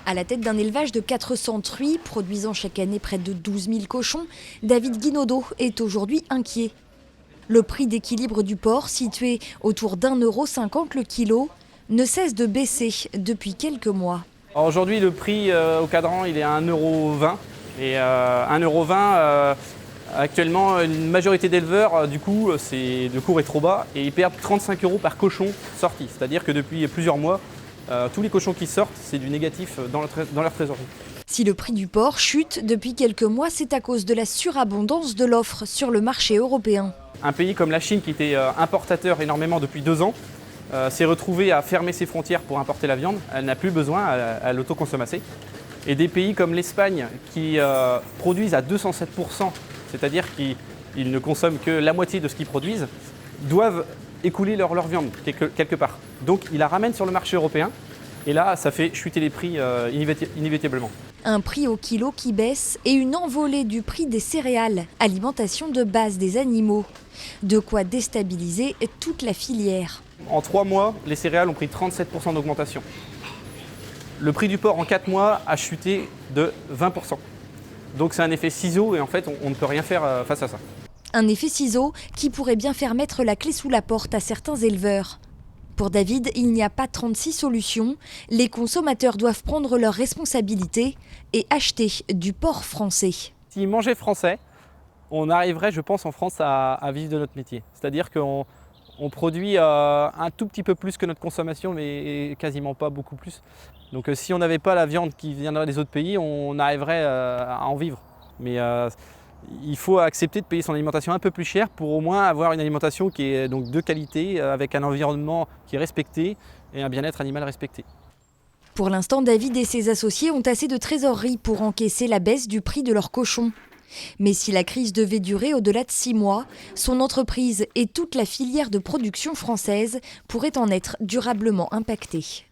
À la tête d'un élevage de 400 truies, produisant chaque année près de 12 000 cochons, David Guinaudot est aujourd'hui inquiet. Le prix d'équilibre du porc, situé autour d'1,50 € le kilo, ne cesse de baisser depuis quelques mois. Aujourd'hui, le prix au cadran, il est à 1,20 €. Et 1,20 € actuellement, une majorité d'éleveurs, du coup, le cours est trop bas et ils perdent 35 € par cochon sorti. C'est-à-dire que depuis plusieurs mois, tous les cochons qui sortent, c'est du négatif dans leur trésorerie. Si le prix du porc chute depuis quelques mois, c'est à cause de la surabondance de l'offre sur le marché européen. Un pays comme la Chine, qui était importateur énormément depuis 2 ans, s'est retrouvé à fermer ses frontières pour importer la viande. Elle n'a plus besoin à l'autoconsommer. Et des pays comme l'Espagne, qui produisent à 207%, c'est-à-dire qu'ils ne consomment que la moitié de ce qu'ils produisent, doivent écouler leur viande quelque part. Donc ils la ramènent sur le marché européen et là ça fait chuter les prix inévitablement. Un prix au kilo qui baisse et une envolée du prix des céréales, alimentation de base des animaux. De quoi déstabiliser toute la filière. En 3 mois, les céréales ont pris 37% d'augmentation. Le prix du porc en 4 mois a chuté de 20%. Donc c'est un effet ciseau et en fait on ne peut rien faire face à ça. Un effet ciseau qui pourrait bien faire mettre la clé sous la porte à certains éleveurs. Pour David, il n'y a pas 36 solutions. Les consommateurs doivent prendre leurs responsabilités et acheter du porc français. S'ils mangeaient français, on arriverait, je pense, en France à vivre de notre métier. C'est-à-dire qu'on produit un tout petit peu plus que notre consommation, mais quasiment pas beaucoup plus. Donc si on n'avait pas la viande qui viendrait des autres pays, on arriverait à en vivre. Mais il faut accepter de payer son alimentation un peu plus cher pour au moins avoir une alimentation qui est donc de qualité, avec un environnement qui est respecté et un bien-être animal respecté. Pour l'instant, David et ses associés ont assez de trésorerie pour encaisser la baisse du prix de leurs cochons. Mais si la crise devait durer au-delà de 6 mois, son entreprise et toute la filière de production française pourraient en être durablement impactées.